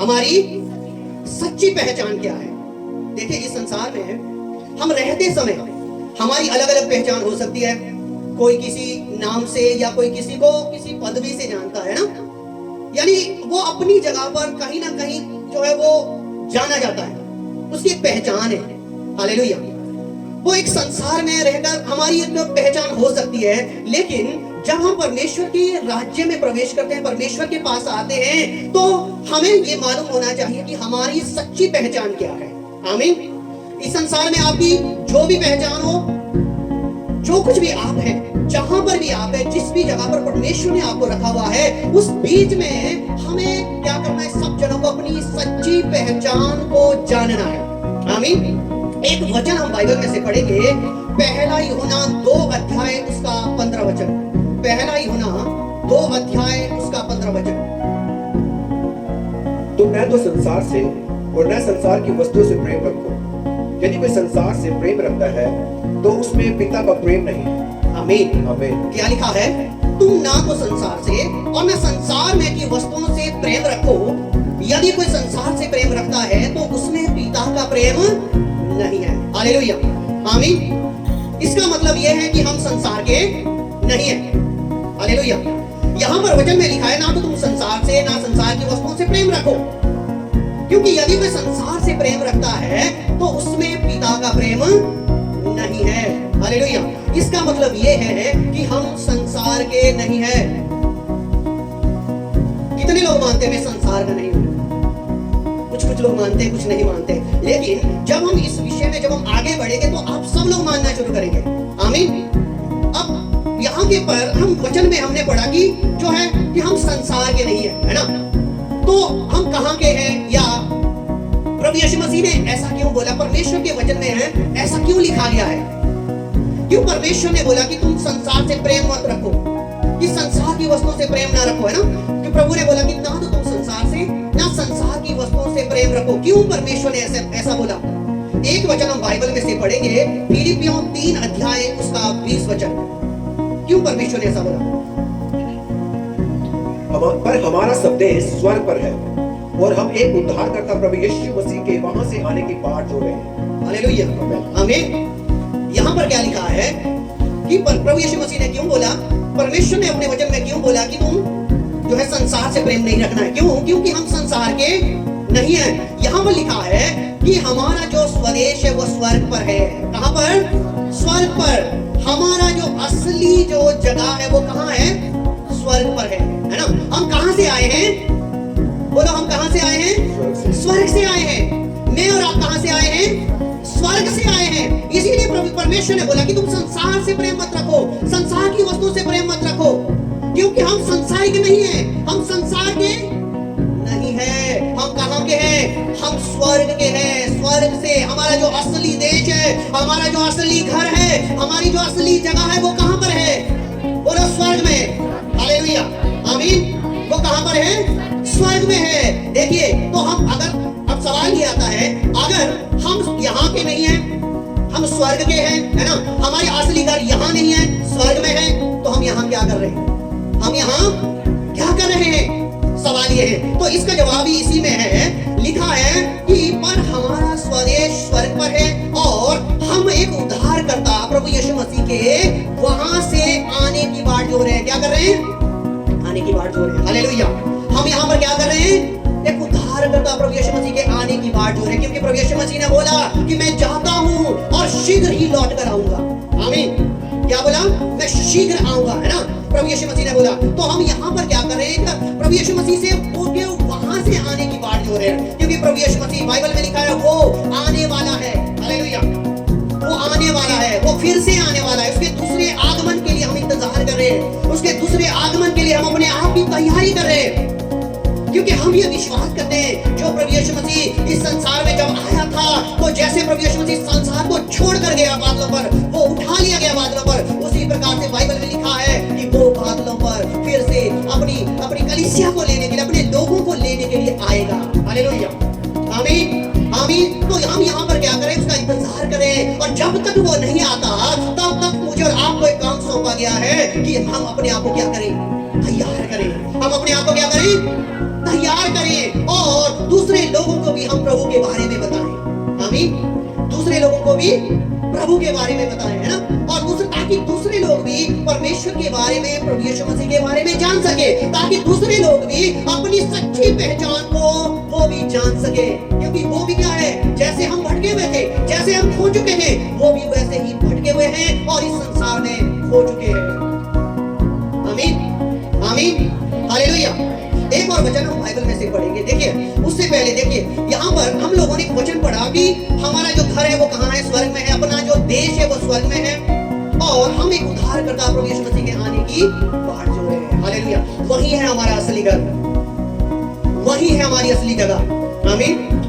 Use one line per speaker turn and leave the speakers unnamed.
हमारी सच्ची पहचान क्या है। देखिए, इस संसार में हम रहते समय हमारी अलग अलग पहचान हो सकती है। कोई किसी नाम से या कोई किसी को किसी पदवी से जानता है ना, यानी वो अपनी जगह पर कहीं ना कहीं जो है वो जाना जाता है, उसकी एक पहचान है। हालेलुया। वो एक संसार में रहकर हमारी एक पहचान हो सकती है, लेकिन जब हम परमेश्वर के राज्य में प्रवेश करते हैं, परमेश्वर के पास आते हैं, तो हमें ये मालूम होना चाहिए कि हमारी सच्ची पहचान क्या है। आमीन। इस संसार में आपकी जो भी पहचान हो, जो कुछ भी आप हैं, जहां पर भी आप हैं, जिस भी जगह पर परमेश्वर ने आपको रखा हुआ है, उस बीच में हमें क्या करना है? सब जनों को अपनी सच्ची पहचान को जानना है। आमीन। एक वचन हम बाइबल में से पढ़ेंगे, पहला यूहन्ना 2 अध्याय उसका 15 वचन। पहला यूहन्ना 2 अध्याय उसका 15 वचन।
तुम न तो संसार से और न संसार की वस्तुओं से प्रेम रखो। यदि कोई संसार से प्रेम रखता है तो उसमें पिता का प्रेम नहीं है।
आमीन।
आमीन।
क्या लिखा है? तुम ना तो संसार से और न संसार में की वस्तुओं से प्रेम रखो। यदि कोई संसार से प्रेम रखता है तो उसमें पिता का प्रेम नहीं है। हालेलुया। आमीन। इसका मतलब यह है कि हम संसार के नहीं हैं। हालेलुया। यहाँ पर वचन में लिखा है, ना तो तुम संसार से ना संसार की वस्तुओं से प्रेम रखो, क्योंकि यदि कोई संसार से प्रेम रखता है तो उसमें पिता का प्रेम नहीं है। हालेलुया। इसका मतलब यह है कि हम संसार के नहीं है। कितने लोग मानते हैं मैं संसार का नहीं हूं? कुछ लोग मानते हैं, कुछ नहीं मानते। लेकिन जब हम इस विषय में जब हम आगे बढ़ेंगे तो आप सब लोग मानना शुरू करेंगे। आमीन। अब यहाँ के पर हम वचन में हमने पढ़ा कि जो है कि हम संसार के नहीं है ना, तो हम कहाँ के हैं? या प्रभु यीशु मसीह ने ऐसा क्यों बोला? परमेश्वर के वचन में है, ऐसा क्यों लिखा गया है? क्यों परमेश्वर ने बोला कि तुम संसार से प्रेम मत रखो, कि संसार की वस्तुओं से प्रेम ना रखो, है ना? कि प्रभु ने बोला कि ना तो तुम संसार से ना संसार की वस्तुओं से प्रेम रखो। क्यों परमेश्वर ने ऐसा बोला? एक वचन हम बाइबल में से पढ़ेंगे, फिलिपियों 3 अध्याय उसका 20 वचन। क्यों परमेश्वर ने ऐसा बोला?
पर हमारा संदेश स्वर्ग पर है और हम एक उद्धारकर्ता प्रभु यीशु मसीह के वहां से आने की बाट जोड़ रहे हैं।
हालेलुया। आमीन। यहाँ पर क्या लिखा है कि प्रभु यीशु मसीह ने क्यों बोला? परमेश्वर ने अपने वचन में क्यों बोला कि तुम जो है संसार से प्रेम नहीं रखना है? क्यों? क्योंकि हम संसार के नहीं है। यहाँ पर लिखा है कि हमारा जो स्वदेश है वो स्वर्ग पर है। कहाँ पर? स्वर्ग पर। हमारा जो असली जो जगह है वो कहाँ है? स्वर्ग पर है ना? हम कहाँ से आए हैं? बोलो, हम कहाँ से आए हैं? स्वर्ग से आए हैं। मैं और आप कहाँ से आए हैं? स्वर्ग से आए हैं। इसीलिए प्रभु परमेश्वर ने बोला कि तुम संसार से प्रेम मत रखो, संसार की वस्तुओं से प्रेम मत रखो, क्योंकि हम संसारिक नहीं हैं, हम संसार के नहीं है। हम कहाँ के हैं? हम स्वर्ग के हैं। स्वर्ग से हमारा जो असली देश है, हमारा जो असली घर है, हमारी जो असली जगह है वो कहाँ पर है? बोलो, स्वर्ग में। हालेलुया। आमीन। वो कहाँ पर है? स्वर्ग में है। देखिए, तो हम अगर अब सवाल ये आता है, अगर हम यहाँ के नहीं हैं, हम स्वर्ग के हैं, है ना? हमारी असली घर यहाँ नहीं है, स्वर्ग में है, तो हम यहाँ क्या कर रहे हैं? हम यहाँ क्या कर रहे हैं? सवाल ये है। तो इसका जवाब ही इसी में है। लिखा है कि पर हमारा स्वदेश स्वर्ग पर है और हम एक उद्धारकर्ता प्रभु यीशु मसीह के वहां से आने की बाट जोड़ रहे हैं। क्या कर रहे हैं? आने की बाट जोड़ रहे हैं। हालेलुया। हम यहाँ पर क्या कर रहे हैं? एक उद्धारकर्ता प्रभु यीशु मसीह के आने की बाट जोड़ रहे हैं, क्योंकि प्रभु यीशु मसीह ने बोला कि मैं जाता हूँ और शीघ्र ही लौट कर आऊंगा। आमीन। क्या बोला? मैं शीघ्र आऊंगा, है ना? प्रभु यीशु मसीह ने बोला। तो हम यहाँ पर क्या कर रहे हैं? प्रभु यीशु मसीह से वहां से आने की बाट जोड़ रहे हैं, क्योंकि प्रभु यीशु मसीह बाइबल में लिखा है वो आने वाला है। हालेलुया। वो आने वाला है, वो फिर से आने वाला है। उसके दूसरे आगमन के लिए हम इंतजार कर रहे हैं। उसके दूसरे आगमन के लिए हम अपने आप की तैयारी कर रहे हैं, क्योंकि हम ये विश्वास करते हैं जो प्रभु यीशु मसीह इस संसार में जब आया था, तो जैसे प्रभु यीशु मसीह संसार को छोड़ कर गया बादलों पर, वो उठा लिया गया बादलों पर, उसी प्रकार से बाइबल में लिखा है कि वो बादलों पर फिर से अपनी कलीसिया को लेने के लिए, अपने लोगों को लेने के लिए आएगा। हालेलुया। आमीन। आमीन। तो हम यहाँ पर क्या करें? उसका इंतजार करें, और जब तक वो नहीं आता तब तक मुझे और आपको एक काम सौंपा गया है कि हम अपने आप को क्या करें? तैयार करें, हम अपने आप को क्या करें, तैयार करें और दूसरे लोगों को भी हम प्रभु के बारे में बताएं। आमीन। दूसरे लोगों को भी प्रभु के बारे में बताएं, है ना। और दूसरे, ताकि दूसरे लोग भी परमेश्वर के बारे में, प्रभु यीशु मसीह के बारे में जान सके, ताकि दूसरे लोग भी अपनी सच्ची पहचान को वो भी जान सके। क्योंकि वो भी क्या है, जैसे हम भटके हुए थे, जैसे हम खो चुके हैं, वो भी वैसे ही भटके हुए हैं और इस संसार में खो चुके हैं। आमीन, आमीन, हालेलुया। एक और वचन हम बाइबल में से पढ़ेंगे। देखिए, उससे पहले देखिए, यहाँ पर हम लोगों ने वचन पढ़ा कि हमारा जो घर है वो कहाँ है, स्वर्ग में है। अपना जो देश है वो स्वर्ग में है और हम एक उद्धारकर्ता प्रभु यीशु मसीह के आने की बाट जो है। हालेलुया। वही है हमारा असली घर, वही है हमारी असली जगह। आमीन।